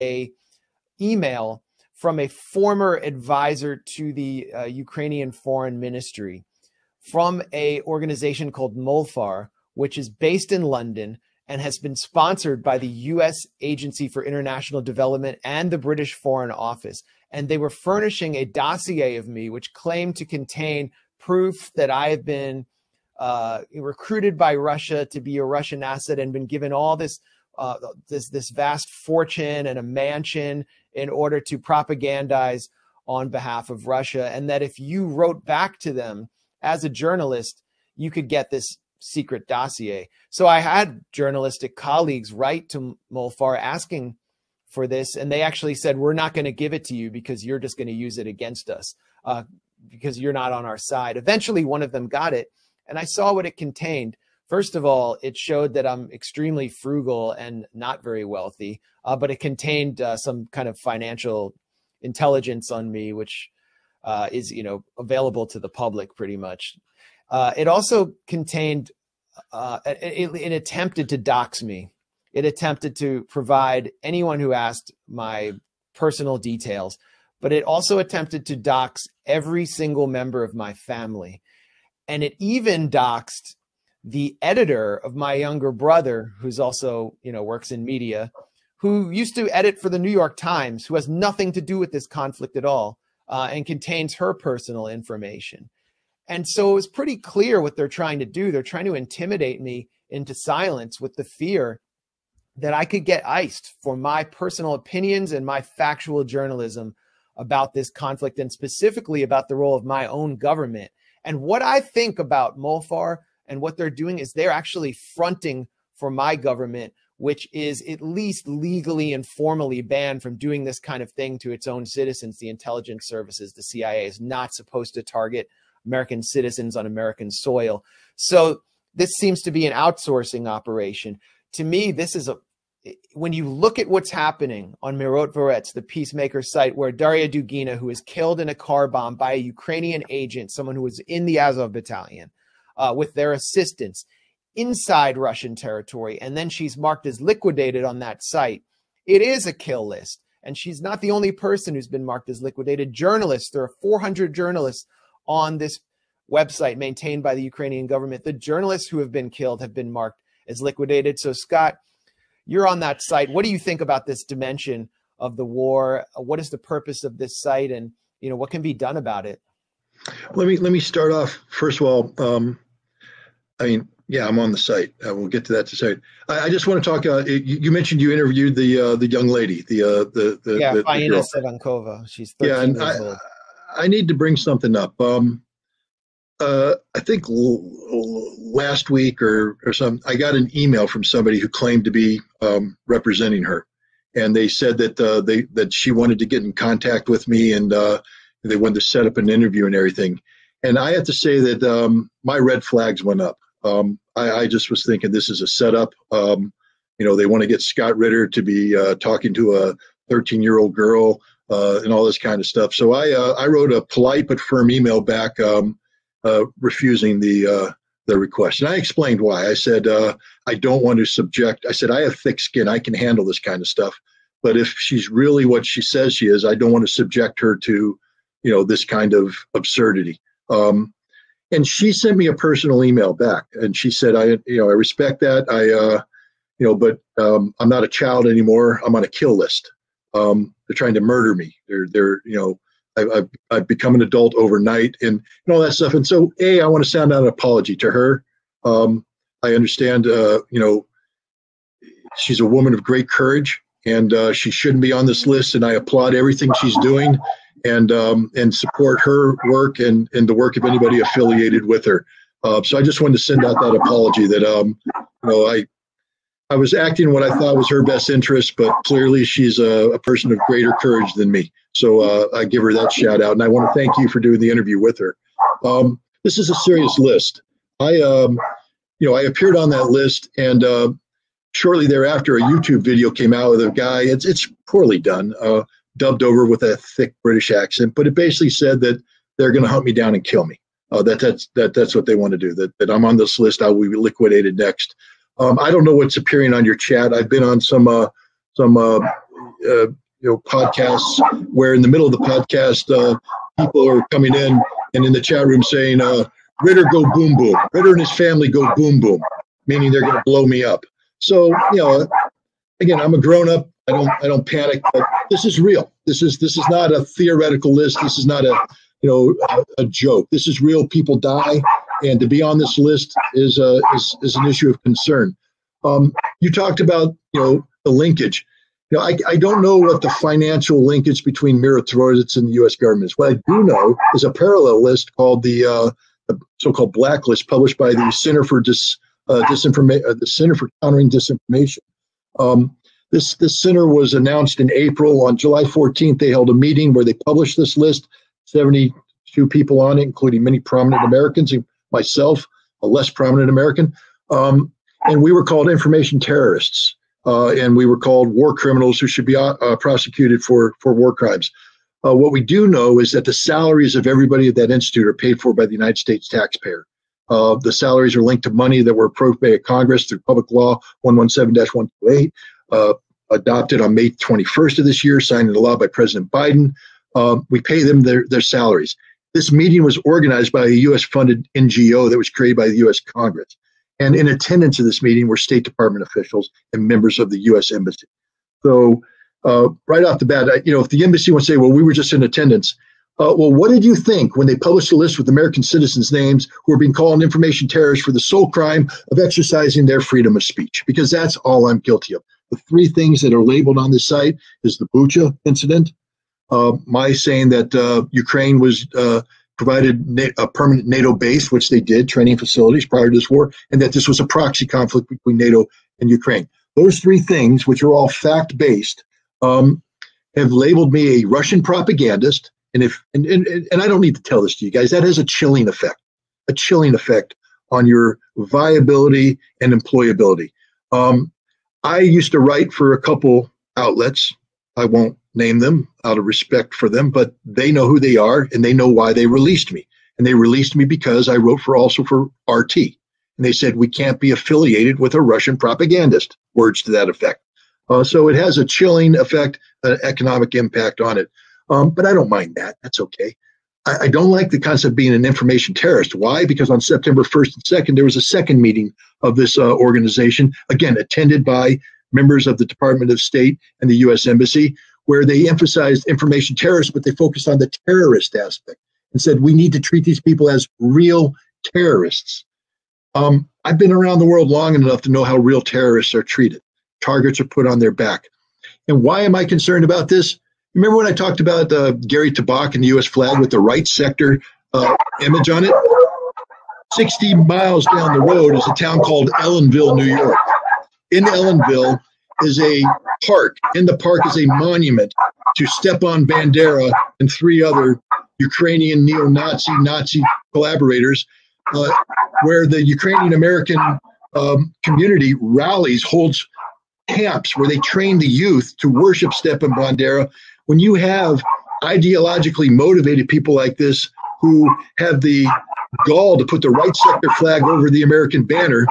a email from a former advisor to the Ukrainian Foreign Ministry from a organization called MOLFAR, which is based in London and has been sponsored by the U.S. Agency for International Development and the British Foreign Office. And they were furnishing a dossier of me, which claimed to contain proof that I have been recruited by Russia to be a Russian asset and been given all this vast fortune and a mansion in order to propagandize on behalf of Russia. And that if you wrote back to them as a journalist, you could get this secret dossier. So I had journalistic colleagues write to MOLFAR asking for this, and they actually said, we're not going to give it to you because you're just going to use it against us because you're not on our side. Eventually, one of them got it, and I saw what it contained. First of all, it showed that I'm extremely frugal and not very wealthy, but it contained some kind of financial intelligence on me, which is, available to the public pretty much. It also contained, it attempted to dox me. It attempted to provide anyone who asked my personal details, but it also attempted to dox every single member of my family. And it even doxed the editor of my younger brother, who's also, works in media, who used to edit for the New York Times, who has nothing to do with this conflict at all, and contains her personal information. And so it was pretty clear what they're trying to do. They're trying to intimidate me into silence with the fear that I could get iced for my personal opinions and my factual journalism about this conflict, and specifically about the role of my own government. And what I think about MOLFAR and what they're doing is they're actually fronting for my government, which is at least legally and formally banned from doing this kind of thing to its own citizens. The intelligence services, the CIA, is not supposed to target American citizens on American soil. So this seems to be an outsourcing operation. To me, this is when you look at what's happening on Mirot Vorets, the peacemaker site, where Daria Dugina, who was killed in a car bomb by a Ukrainian agent, someone who was in the Azov battalion, with their assistance inside Russian territory, and then she's marked as liquidated on that site. It is a kill list, and she's not the only person who's been marked as liquidated. Journalists, there are 400 journalists on this website maintained by the Ukrainian government. The journalists who have been killed have been marked as liquidated. So Scott, you're on that site. What do you think about this dimension of the war? What is the purpose of this site, and what can be done about it? Let me start off. First of all, yeah, I'm on the site. We'll get to that to site. I just want to talk. You mentioned you interviewed the young lady, Faina Sevankova. She's 13 years old. I need to bring something up. I think last week or something, I got an email from somebody who claimed to be representing her, and they said that that she wanted to get in contact with me, and they wanted to set up an interview and everything. And I have to say that my red flags went up. I just was thinking this is a setup. They want to get Scott Ritter to be talking to a 13-year-old girl and all this kind of stuff. So I wrote a polite but firm email back refusing the request. And I explained why. I said, I don't want to subject. I said, I have thick skin. I can handle this kind of stuff. But if she's really what she says she is, I don't want to subject her to, this kind of absurdity. And she sent me a personal email back, and she said, I respect that. But I'm not a child anymore. I'm on a kill list. They're trying to murder me. I've become an adult overnight and all that stuff. And so, I want to sound out an apology to her. I understand, she's a woman of great courage, and she shouldn't be on this list. And I applaud everything she's doing, and support her work and the work of anybody affiliated with her. So I just wanted to send out that apology that, I was acting what I thought was her best interest, but clearly she's a person of greater courage than me. So I give her that shout out, and I want to thank you for doing the interview with her. This is a serious list. I appeared on that list, and shortly thereafter, a YouTube video came out with a guy. It's poorly done, dubbed over with a thick British accent, but it basically said that they're going to hunt me down and kill me. That's what they want to do. That I'm on this list. I will be liquidated next. I don't know what's appearing on your chat. I've been on some podcasts where in the middle of the podcast, people are coming in and in the chat room saying, Ritter go boom boom. Ritter and his family go boom boom, meaning they're going to blow me up. So, again, I'm a grown up. I don't panic, but this is real. This is not a theoretical list. This is not a joke. This is real. People die, and to be on this list is an issue of concern. You talked about the linkage. I don't know what the financial linkage between Miratrovic and the U.S. government is. What I do know is a parallel list called the so-called blacklist, published by the Center for the Center for Countering Disinformation. This center was announced in April. On July 14th, they held a meeting where they published this list, 72 people on it, including many prominent Americans, myself, a less prominent American. And we were called information terrorists, and we were called war criminals who should be prosecuted for war crimes. What we do know is that the salaries of everybody at that institute are paid for by the United States taxpayer. The salaries are linked to money that were approved by Congress through Public Law 117-128, adopted on May 21st of this year, signed into law by President Biden. We pay them their salaries. This meeting was organized by a U.S.-funded NGO that was created by the U.S. Congress. And in attendance at this meeting were State Department officials and members of the U.S. Embassy. So right off the bat, if the embassy wants to say, well, we were just in attendance. Well, what did you think when they published a list with American citizens' names who are being called information terrorists for the sole crime of exercising their freedom of speech? Because that's all I'm guilty of. The three things that are labeled on this site is the Bucha incident, my saying that Ukraine was provided a permanent NATO base, which they did, training facilities prior to this war, and that this was a proxy conflict between NATO and Ukraine. Those three things, which are all fact-based, have labeled me a Russian propagandist. And I don't need to tell this to you guys, that has a chilling effect on your viability and employability. I used to write for a couple outlets. I won't name them out of respect for them, but they know who they are and they know why they released me. And they released me because I wrote also for RT. And they said, we can't be affiliated with a Russian propagandist, words to that effect. So it has a chilling effect, an economic impact on it. But I don't mind that. That's okay. I don't like the concept of being an information terrorist. Why? Because on September 1st and 2nd, there was a second meeting of this organization, again, attended by members of the Department of State and the U.S. Embassy, where they emphasized information terrorists, but they focused on the terrorist aspect and said, we need to treat these people as real terrorists. I've been around the world long enough to know how real terrorists are treated. Targets are put on their back. And why am I concerned about this? Remember when I talked about Gary Tabak and the U.S. flag with the right sector image on it? 60 miles down the road is a town called Ellenville, New York. In Ellenville is a park. In the park is a monument to Stepan Bandera and three other Ukrainian Nazi collaborators, where the Ukrainian American community rallies, holds camps where they train the youth to worship Stepan Bandera. When you have ideologically motivated people like this who have the gall to put the right sector flag over the American banner,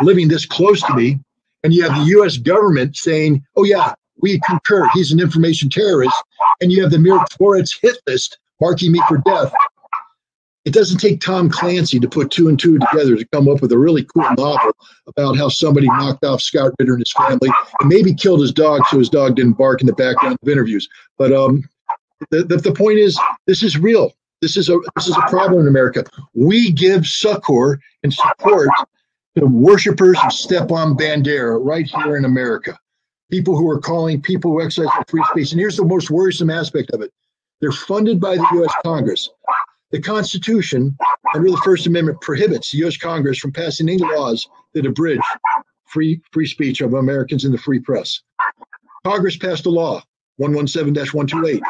living this close to me, and you have the U.S. government saying, oh yeah, we concur, he's an information terrorist, and you have the Miratrovic hit list marking me for death. It doesn't take Tom Clancy to put two and two together to come up with a really cool novel about how somebody knocked off Scott Ritter and his family and maybe killed his dog so his dog didn't bark in the background of interviews. But the point is, this is real. This is a problem in America. We give succor and support to worshipers of Stepan Bandera right here in America. People who are calling people who exercise free speech. And here's the most worrisome aspect of it. They're funded by the U.S. Congress. The Constitution, under the First Amendment, prohibits the U.S. Congress from passing any laws that abridge free speech of Americans in the free press. Congress passed a law, 117-128.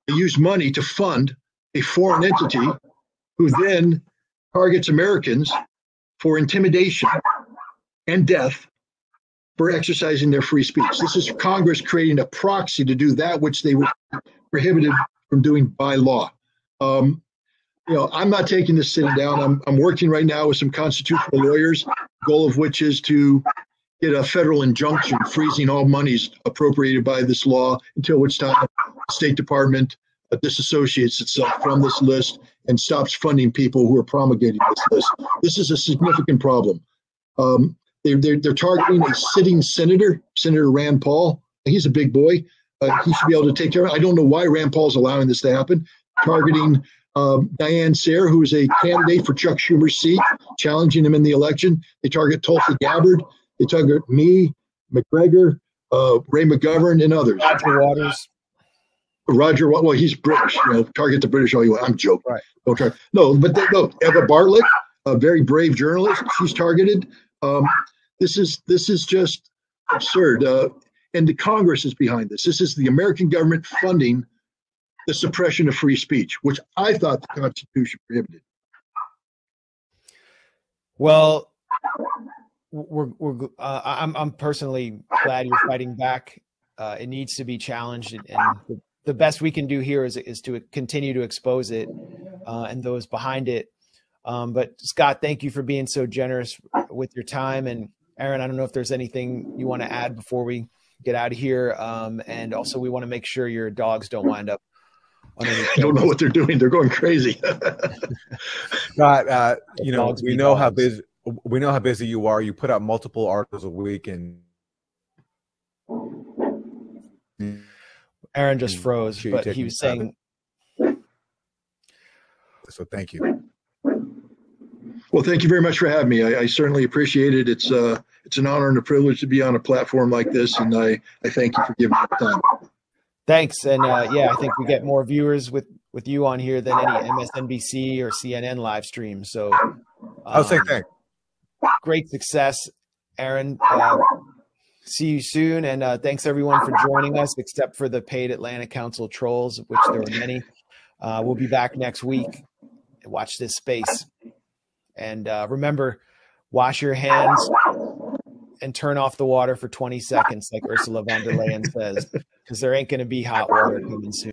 They used money to fund a foreign entity who then targets Americans for intimidation and death for exercising their free speech. This is Congress creating a proxy to do that which they were prohibited from doing by law. I'm not taking this sitting down. I'm working right now with some constitutional lawyers, the goal of which is to get a federal injunction freezing all monies appropriated by this law until which time the State Department disassociates itself from this list and stops funding people who are promulgating this list. This is a significant problem. They're targeting a sitting senator, Senator Rand Paul. He's a big boy. He should be able to take care of it. I don't know why Rand Paul's allowing this to happen. Targeting Diane Sayre, who is a candidate for Chuck Schumer's seat, challenging him in the election. They target Tulsi Gabbard. They target me, McGregor, Ray McGovern, and others. Roger Waters. Well, he's British. Target the British all you want. I'm joking. Right. Don't try. No, but Eva Bartlett, a very brave journalist, she's targeted. This is just absurd. And the Congress is behind this. This is the American government funding the suppression of free speech, which I thought the Constitution prohibited. Well, I'm personally glad you're fighting back. It needs to be challenged, and the best we can do here is to continue to expose it and those behind it. But Scott, thank you for being so generous with your time. And Aaron, I don't know if there's anything you want to add before we get out of here. And also, we want to make sure your dogs don't wind up. I don't know what they're doing. They're going crazy. Scott, we know how busy you are. You put out multiple articles a week, and Aaron just froze, but he was saying. So thank you. Well, thank you very much for having me. I certainly appreciate it. It's an honor and a privilege to be on a platform like this, and I thank you for giving me the time. Thanks. And I think we get more viewers with you on here than any MSNBC or CNN live stream. So I'll say thanks. Great success, Aaron. See you soon. And thanks everyone for joining us, except for the paid Atlanta Council trolls, of which there were many. We'll be back next week. Watch this space. And remember, wash your hands and turn off the water for 20 seconds, like Ursula von der Leyen says, because there ain't going to be hot water coming soon.